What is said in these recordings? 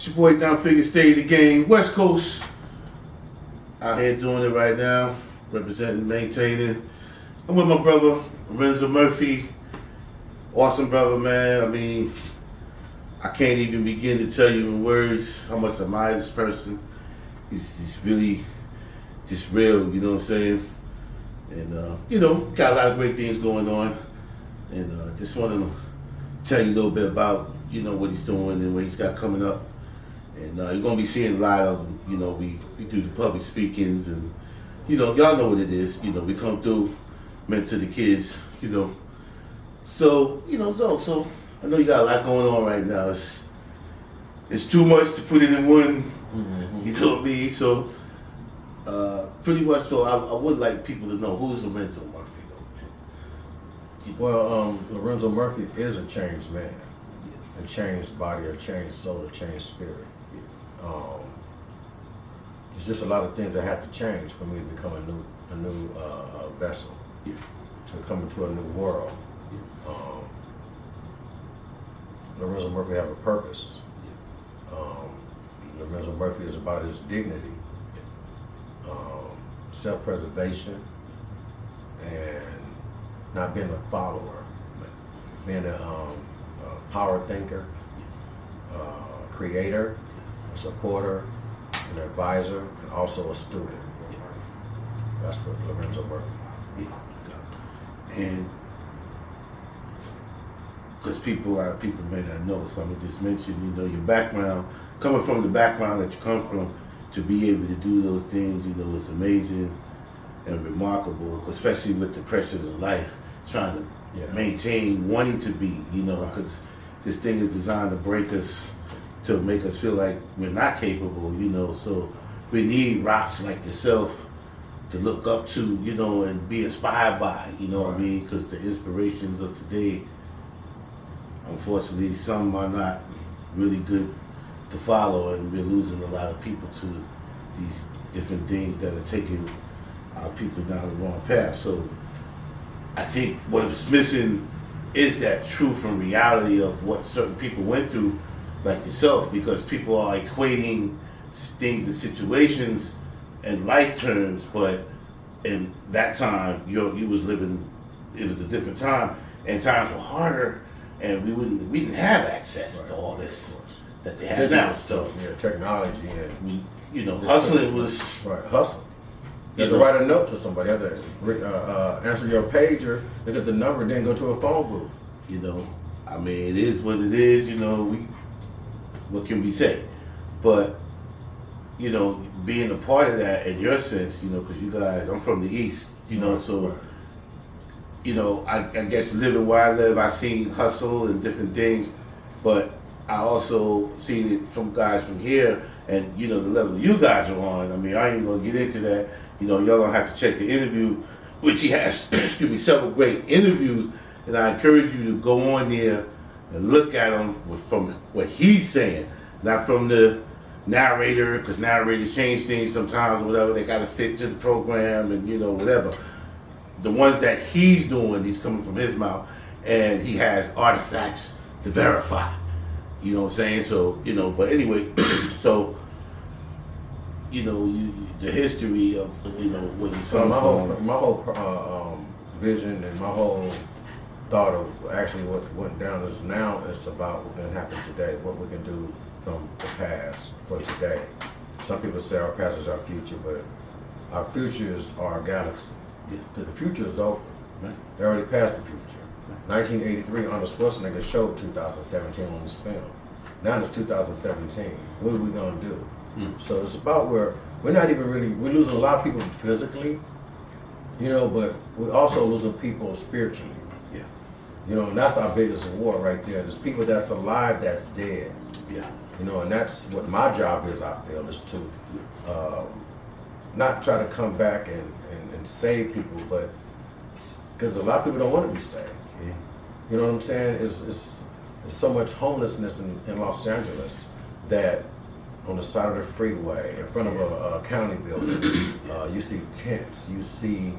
It's your boy Down Figure, State of the Game, West Coast. Out here doing it right now, representing, maintaining. I'm with my brother, Lorenzo Murphy. Awesome brother, man. I mean, I can't even begin to tell you in words how much I admire this person. He's really just real, you know what I'm saying? And, you know, got a lot of great things going on. And just wanted to tell you a little bit about, you know, what he's doing and what he's got coming up. And you're going to be seeing a lot of them. You know, we do the public speakings and, you know, y'all know what it is. You know, we come through, mentor the kids, you know. So, you know, so I know you got a lot going on right now. It's too much to put it in one, you know what I mean? So, pretty much, though, I would like people to know who's Lorenzo Murphy, though, man. Well, Lorenzo Murphy is a changed man. A changed body, a changed soul, a changed spirit. It's just a lot of things that have to change for me to become a new vessel, to come into a new world. Lorenzo Murphy have a purpose. Lorenzo Murphy is about his dignity, self-preservation, and not being a follower, being a power thinker, creator, a supporter, an advisor, and also a student. That's what Lorenzo Murphy. And because people may not know, so I'm gonna just mention, you know, your background, coming from the background that you come from, to be able to do those things, you know, it's amazing and remarkable, especially with the pressures of life, trying to maintain, wanting to be, you know, because this thing is designed to break us, to make us feel like we're not capable, you know, so we need rocks like yourself to look up to, you know, and be inspired by, you know what I mean? Because the inspirations of today, unfortunately, some are not really good to follow, and we're losing a lot of people to these different things that are taking our people down the wrong path. So I think what's missing is that truth and reality of what certain people went through, like yourself, because people are equating things and situations in life terms, but in that time, you was living, it was a different time, and times were harder, and we didn't have access to all this that they have now. So technology and you know, hustling was hustle. You have to write a note to somebody. You have to answer your pager, look at the number, then go to a phone booth. You know, I mean, it is what it is. You know, what can we say? But you know, being a part of that in your sense, you know, because you guys, I'm from the East, you know, so you know, I guess living where I live, I seen hustle and different things, but I also seen it from guys from here, and you know, the level you guys are on. I mean, I ain't gonna get into that. You know, y'all gonna have to check the interview, which he has, excuse me, several great interviews, and I encourage you to go on there and look at them from what he's saying, not from the narrator, because narrators change things sometimes or whatever. They gotta fit to the program and you know, whatever. The ones that he's doing, he's coming from his mouth, and he has artifacts to verify. You know what I'm saying? So, you know, but anyway, so, you know, the history of, you know, what you so my whole vision and my whole thought of actually what went down is now it's about what's going to happen today, what we can do from the past for today. Some people say our past is our future, but our future is our galaxy. Because the future is over. They already passed the future. 1983, Arnold Schwarzenegger showed 2017 on this film. Now it's 2017. What are we going to do? So it's about where we're not even really, we're losing a lot of people physically, you know, but we're also losing people spiritually. Yeah. You know, and that's our biggest war right there. There's people that's alive that's dead. Yeah. You know, and that's what my job is, I feel, is to not try to come back and save people, but because a lot of people don't want to be saved. Yeah. You know what I'm saying? It's so much homelessness in Los Angeles that on the side of the freeway, in front of a county building, you see tents, you see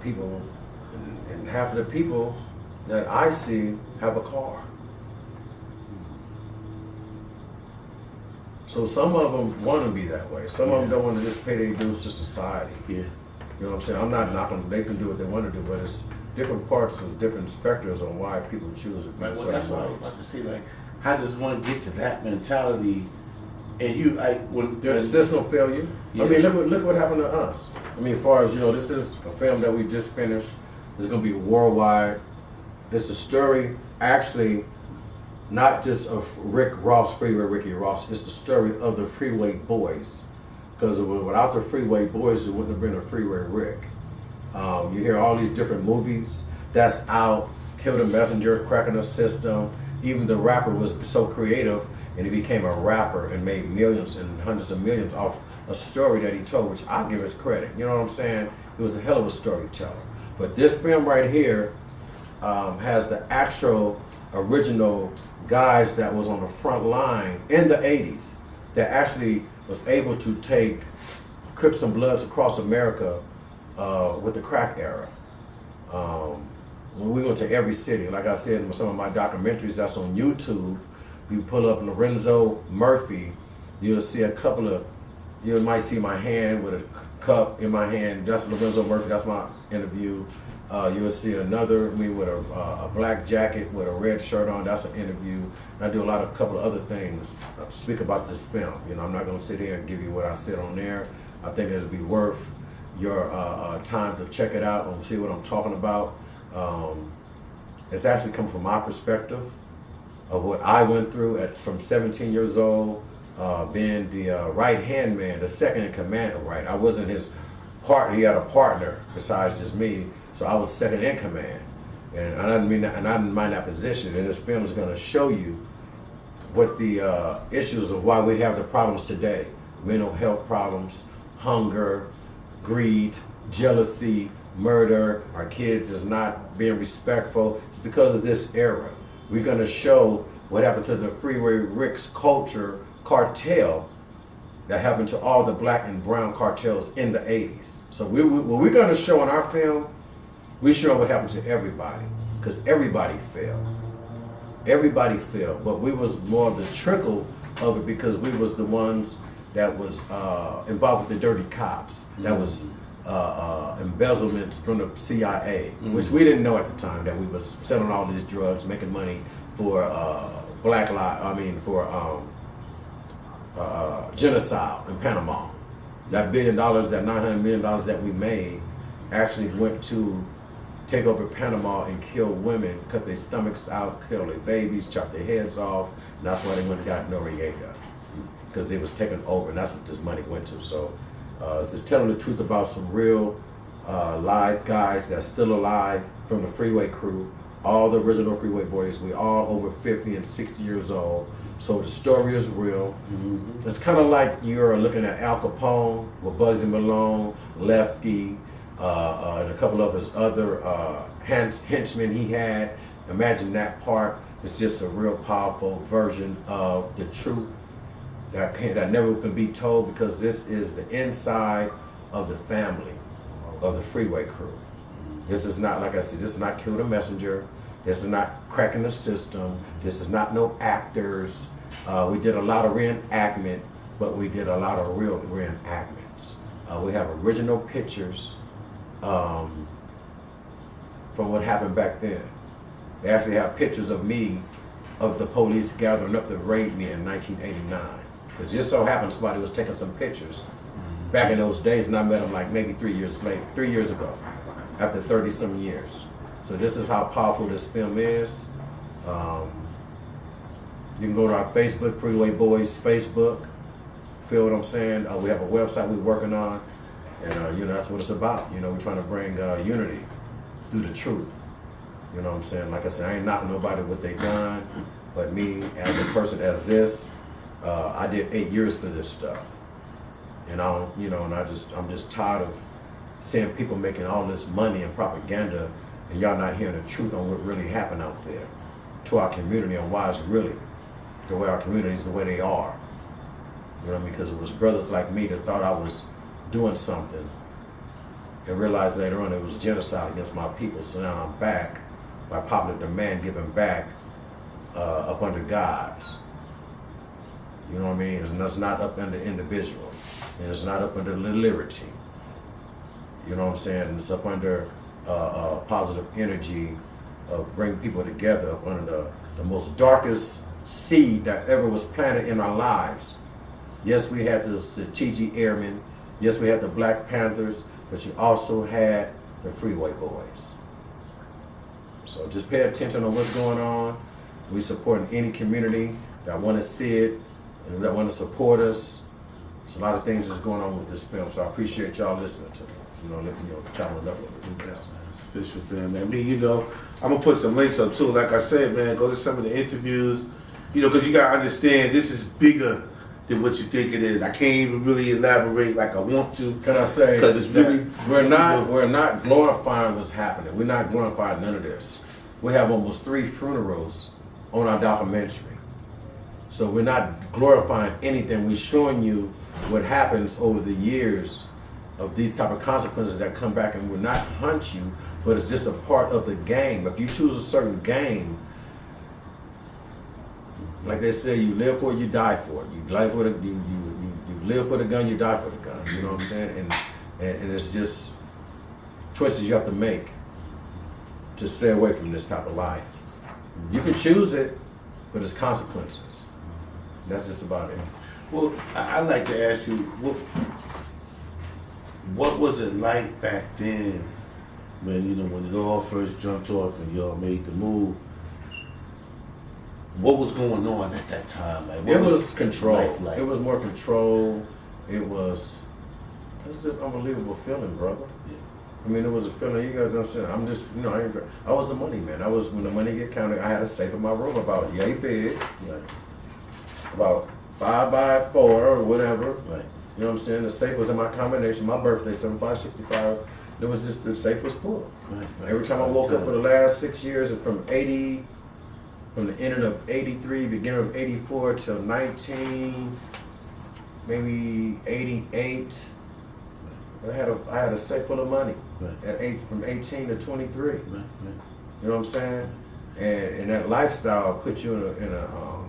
people, and half of the people that I see have a car. So some of them want to be that way. Some of them don't want to just pay their dues to society. Yeah. You know what I'm saying? I'm not knocking them. They can do what they want to do, but it's different parts of different spectrums on why people choose it. Right, well, that's what I was about to say. Like, how does one get to that mentality? And you, there's system failure. Yeah. I mean, look what happened to us. I mean, as far as, you know, this is a film that we just finished. It's going to be worldwide. It's a story, actually, not just of Rick Ross, Freeway Ricky Ross. It's the story of the Freeway Boys. Because without the Freeway Boys, there wouldn't have been a Freeway Rick. You hear all these different movies that's out. Kill the Messenger, Cracking the System. Even the rapper was so creative, and he became a rapper and made millions and hundreds of millions off a story that he told, which I'll give his credit. You know what I'm saying? He was a hell of a storyteller. But this film right here has the actual original guys that was on the front line in the 80s that actually was able to take Crips and Bloods across America with the crack era. When we went to every city, like I said in some of my documentaries that's on YouTube, you pull up Lorenzo Murphy, you'll see a couple of, you might see my hand with a cup in my hand. That's Lorenzo Murphy, that's my interview. You'll see another me with a black jacket with a red shirt on, that's an interview. I do a couple of other things to speak about this film. You know, I'm not gonna sit here and give you what I said on there. I think it'll be worth your time to check it out and see what I'm talking about. It's actually come from my perspective of what I went through from 17 years old, being the right-hand man, the second in command of Right. I wasn't his partner, he had a partner besides just me, so I was second in command. And I didn't mind that position, and this film is gonna show you what the issues of why we have the problems today. Mental health problems, hunger, greed, jealousy, murder, our kids is not being respectful. It's because of this era. We're going to show what happened to the Freeway Rick's culture cartel that happened to all the black and brown cartels in the 80s. So what we're going to show in our film, we show what happened to everybody, because everybody failed. Everybody failed, but we was more of the trickle of it because we was the ones that was involved with the dirty cops. That was embezzlements from the CIA, which we didn't know at the time, that we was selling all these drugs, making money for genocide in Panama. That $1 billion, that $900 million that we made actually went to take over Panama and kill women, cut their stomachs out, kill their babies, chop their heads off, and that's why they went and got Noriega, because it was taken over, and that's what this money went to. So it's just telling the truth about some real live guys that's still alive from the Freeway crew, all the original Freeway Boys. We all over 50 and 60 years old. So the story is real. Mm-hmm. It's kind of like you're looking at Al Capone with Bugsy Malone, Lefty, and a couple of his other henchmen he had. Imagine that part. It's just a real powerful version of the truth that never can be told, because this is the inside of the family of the Freeway crew. This is not, like I said, this is not Kill the Messenger. This is not Cracking the System. This is not no actors. We did a lot of reenactment, but we did a lot of real reenactments. We have original pictures from what happened back then. They actually have pictures of me, of the police gathering up to raid me in 1989. Because just so happened somebody was taking some pictures back in those days, and I met them like maybe 3 years ago, after 30 some years. So this is how powerful this film is. You can go to our Facebook, Freeway Boys Facebook. Feel what I'm saying? We have a website we're working on, and you know, that's what it's about. You know, we're trying to bring unity through the truth. You know what I'm saying? Like I said, I ain't knocking nobody what they done, but me as a person as this, I did 8 years for this stuff. And I'm just tired of seeing people making all this money and propaganda, and y'all not hearing the truth on what really happened out there to our community, and why it's really the way our communities, the way they are. You know, because it was brothers like me that thought I was doing something, and realized later on it was genocide against my people. So now I'm back, by popular demand, giving back up under gods. You know what I mean? And that's not up under individual. And it's not up under liberty. You know what I'm saying? It's up under positive energy of bringing people together up under the most darkest seed that ever was planted in our lives. Yes, we had the Tuskegee Airmen. Yes, we had the Black Panthers, but you also had the Freeway Boys. So just pay attention on what's going on. We support any community that want to see it and that want to support us. There's a lot of things that's going on with this film, so I appreciate y'all listening to me. Chopping up with it. It's official, fam, man. I mean, I'm gonna put some links up too. Like I said, man, go to some of the interviews. Because you gotta understand this is bigger than what you think it is. I can't even really elaborate like I want to. Can I say? Because it's really we're not glorifying what's happening. We're not glorifying none of this. We have almost 3 funerals on our documentary, so we're not glorifying anything. We're showing you what happens over the years of these type of consequences that come back, and will not hunt you, but it's just a part of the game. If you choose a certain game, like they say, you live for it, you die for it. You live for you live for the gun, you die for the gun. You know what I'm saying? And it's just choices you have to make to stay away from this type of life. You can choose it, but it's consequences. That's just about it. Well, I'd like to ask you, what was it like back then when when it all first jumped off and y'all made the move? What was going on at that time? Like, it was control. Like? It was more control. It was just an unbelievable feeling, brother. Yeah. I mean, it was a feeling. You guys understand? I'm just, I was the money man. I was, when the money get counted, I had a safe in my room about yay big, Right. about 5 by 4 or whatever. Right. You know what I'm saying? The safe was in my combination. My birthday, 7565. It was just, the safe was full. Right. Every time I woke up for the last 6 years, and from the end of 83, beginning of 84 till 19, maybe 88, I had a safe full of money. Right. From 18 to 23. Right. Right. You know what I'm saying? And that lifestyle puts you in a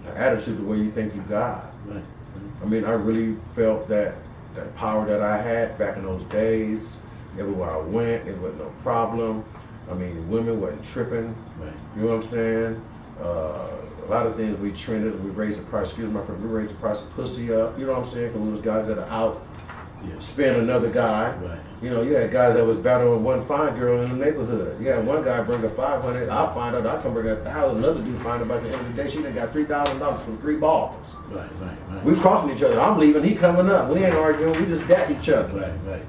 an attitude to where you think you God. Right. I mean, I really felt that power that I had back in those days. Everywhere I went, it wasn't no problem. I mean, women wasn't tripping. Right. You know what I'm saying? A lot of things we trended. We raised the price. Excuse my friend. We raised the price of pussy up. You know what I'm saying? Because we was guys that are out, spin another guy. Right. You had guys that was battling one fine girl in the neighborhood. You had one guy bring her 500. I find out I come bring her 1,000. Another dude find out by the end of the day she done got $3,000 from 3 balls. Right. Right. We crossing each other. I'm leaving. He coming up. We ain't arguing. We just dap each other. Right.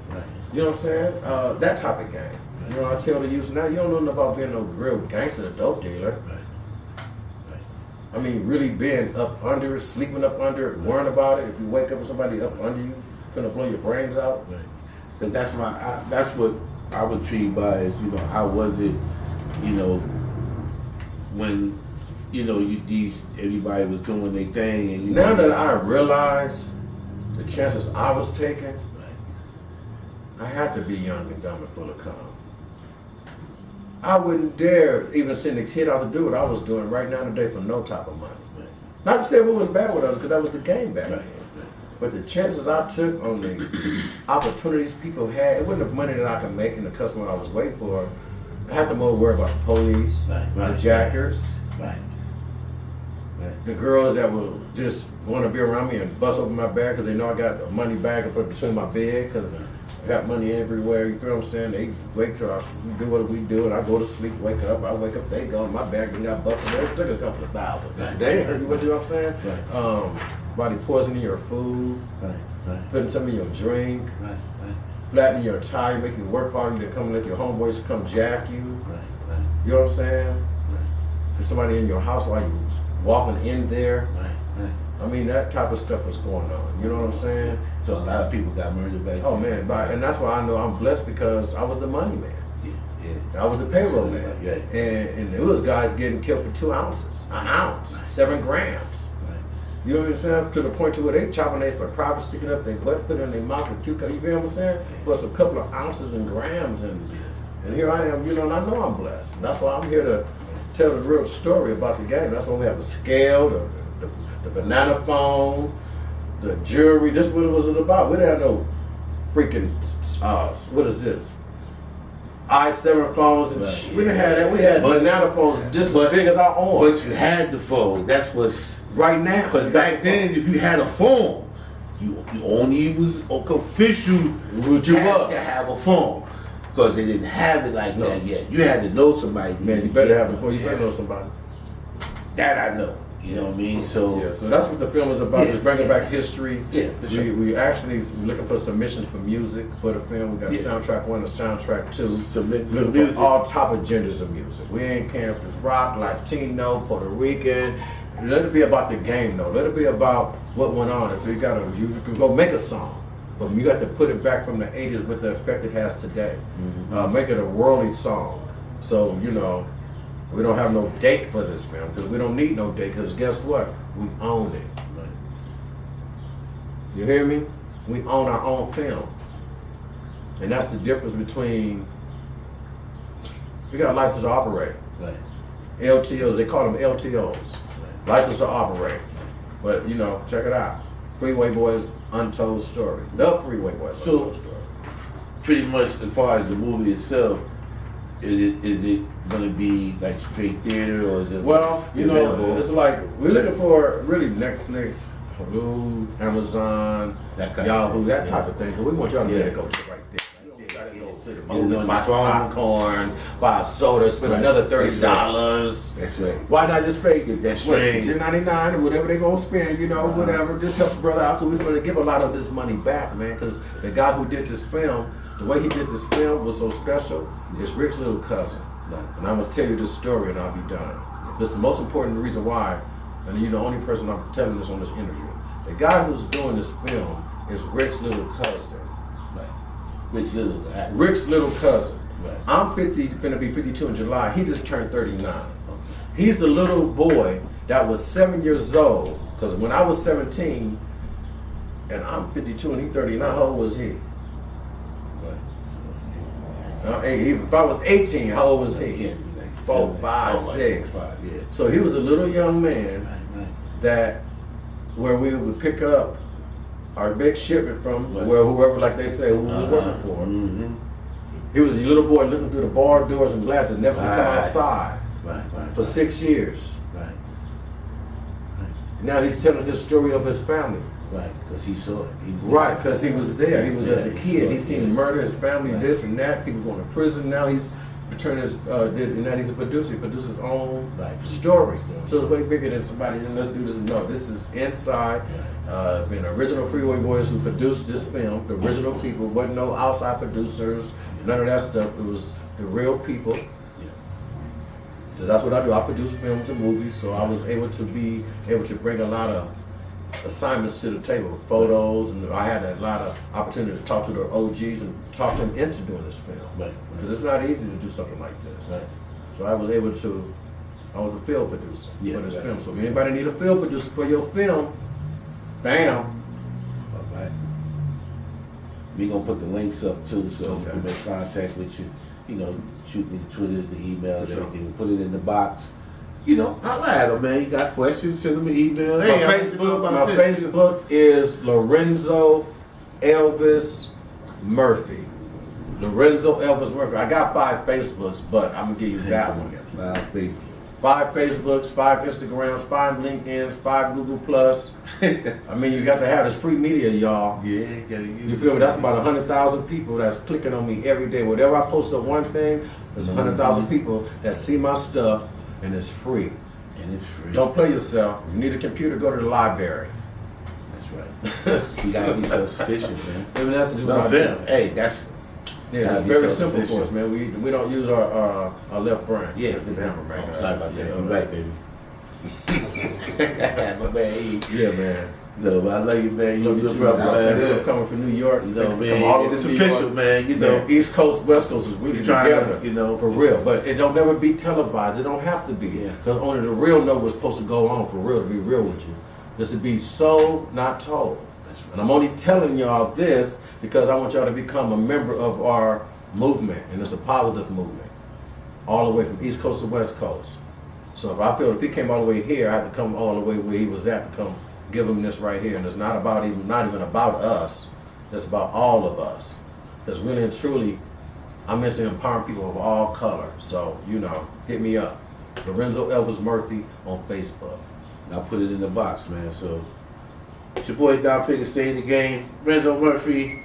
You know what I'm saying? That type of game. You know, I tell the youth now, you don't know nothing about being no real gangster, dope dealer. Right. I mean, really being up under it, sleeping up under it, worrying about it. If you wake up with somebody up under you, finna blow your brains out. Right. Because that's what I'm intrigued by is, how was it, when, everybody was doing their thing and now that I realize the chances I was taking, I had to be young and dumb and full of cum. I wouldn't dare even send a kid out to do what I was doing right now today for no type of money. Right. Not to say what was bad with us, because that was the game back then. Right. But the chances I took on the opportunities people had, it wasn't the money that I could make and the customer I was waiting for. I had to more worry about the police, the jackers, the girls that will just want to be around me and bust open my bag because they know I got a money bag up between my bed because I got money everywhere. You feel what I'm saying? They wait till we do what we do, and I go to sleep, wake up. I wake up, they go. My bag done got busted. They took a couple of thousand. Damn, you know what I'm saying? Body poisoning your food, putting some in your drink, flattening your tire, making you work harder than coming let your homeboys come jack you. You know what I'm saying? For somebody in your house while you walking in there. I mean, that type of stuff was going on. You know what I'm saying? So a lot of people got murdered back then. Oh man, and that's why I know I'm blessed because I was the money man. Yeah. I was the payroll man. Yeah. And it was guys getting killed for 2 ounces, an ounce, 7 grams. You know what I'm saying? To the point to where they chopping their for private, sticking up their butt, putting in their mouth with cucumber. You feel what I'm saying? Plus a couple of ounces and grams, and here I am. And I know I'm blessed. That's why I'm here to tell the real story about the game. That's why we have a scale, the banana phone, the jewelry. This is what it was about. We didn't have no freaking, what is this? i7 phones and shit. We didn't have that. We had banana phones just as big as our arm. But you had the phone. That's what's right now. Because back then, if you had a phone, you only was official. You to have a phone. Because they didn't have it like that yet. You had to know somebody. Man, you better have it before you better know somebody. That I know. You know what I mean? So yeah, so that's what the film is about, is bringing back history. Yeah, for sure. We actually looking for submissions for music for the film. We got a soundtrack 1 and a soundtrack 2. Submit for looking music. for all type of genders of music. We ain't caring if it's rock, Latino, Puerto Rican. Let it be about the game though. Let it be about what went on. If you can go make a song. But you got to put it back from the 80s with the effect it has today. Make it a worldly song. So, you know, we don't have no date for this film because we don't need no date because guess what? We own it. Right. You hear me? We own our own film. And that's the difference between, we got license to operate. Right. LTOs, they call them LTOs. License to operate. But, you know, check it out. Freeway Boys Untold Story. The Freeway Boys Untold Story. Pretty much as far as the movie itself, is it going to be like straight theater or is it? Well, you know, it's like we're looking for really Netflix, Hulu, Amazon, Yahoo, that type of thing. Cause we want y'all to be able to go to right there. You don't gotta go to the movies, buy popcorn, buy a soda, spend another $30. That's right. Why not just pay get that string, $10.99 or whatever they gonna spend? You know, whatever. Just help the brother out. So we're gonna give a lot of this money back, man. Cause the guy who did this film, the way he did this film was so special. It's Rick's little cousin. And I'm going to tell you this story and I'll be done. This is the most important reason why, and you're the only person I'm telling this on this interview. The guy who's doing this film is Rick's little cousin. Right. Rick's little cousin. Right. I'm gonna be 52 in July. He just turned 39. Okay. He's the little boy that was 7 years old. Because when I was 17, and I'm 52 and he's 39, how old was he? If I was 18, how old was he? 4, 5, 6. So he was a little young man that where we would pick up our big shipment from where whoever, like they say, who was working for him. He was a little boy looking through the bar doors and glasses, never could come outside for 6 years. Now he's telling his story of his family. Right, because he saw it. Because he was there. He was as a kid. He's seen murder, his family, this and that. People going to prison. Now he's returned his, and now he's a producer. He produces his own story. So it's way bigger than somebody. Let's do this. No, this is inside. Been original Freeway Boys who produced this film. The original people. Wasn't no outside producers. None of that stuff. It was the real people. So that's what I do. I produce films and movies. So I was able to bring a lot of assignments to the table, photos, and I had a lot of opportunity to talk to the OGs and talk them into doing this film. Because it's not easy to do something like this. So I was a field producer for this film. So if anybody need a field producer for your film, bam. All right. We're going to put the links up too so you can make contact with you. You know, shoot me the Twitter, the emails, everything. Put it in the box. You know, holla at them, man. You got questions, send them an email. Hey, my Facebook is Lorenzo Elvis Murphy. Lorenzo Elvis Murphy. I got 5 Facebooks, but I'm going to give you that one. 5 Facebooks, 5 Instagrams, 5 LinkedIn's, 5 Google Plus. I mean, you got to have this free media, y'all. Yeah, you gotta use it. You feel me? That's about 100,000 people that's clicking on me every day. Whatever I post on one thing, there's 100,000 people that see my stuff. And it's free. Don't play yourself. If you need a computer, go to the library. That's right. You gotta be self-sufficient, man. I mean, that's the film. Hey, that's it's very simple for us, man. We don't use our left brain. Yeah, sorry about that. You're right, baby. My man. Yeah, man. So I love you, man. You're a good brother, man. Coming from New York, you know, man. It's official, man. You know, East Coast, West Coast is really together, you know, for real. But it don't never be televised. It don't have to be, because only the real know what's supposed to go on for real. To be real with you, this to be so not told. That's right. And I'm only telling y'all this because I want y'all to become a member of our movement, and it's a positive movement, all the way from East Coast to West Coast. So if he came all the way here, I had to come all the way where he was at to come give him this right here. And it's not even about us. It's about all of us. Because really and truly, I'm into empowering people of all colors. So, hit me up. Lorenzo Elvis Murphy on Facebook. I'll put it in the box, man. So, it's your boy Don Figga, stay in the game. Lorenzo Murphy,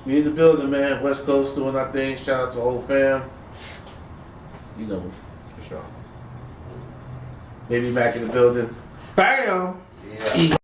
we in the building, man. West Coast doing our thing. Shout out to the whole fam. For sure. Baby Mac in the building. Bam! Yeah.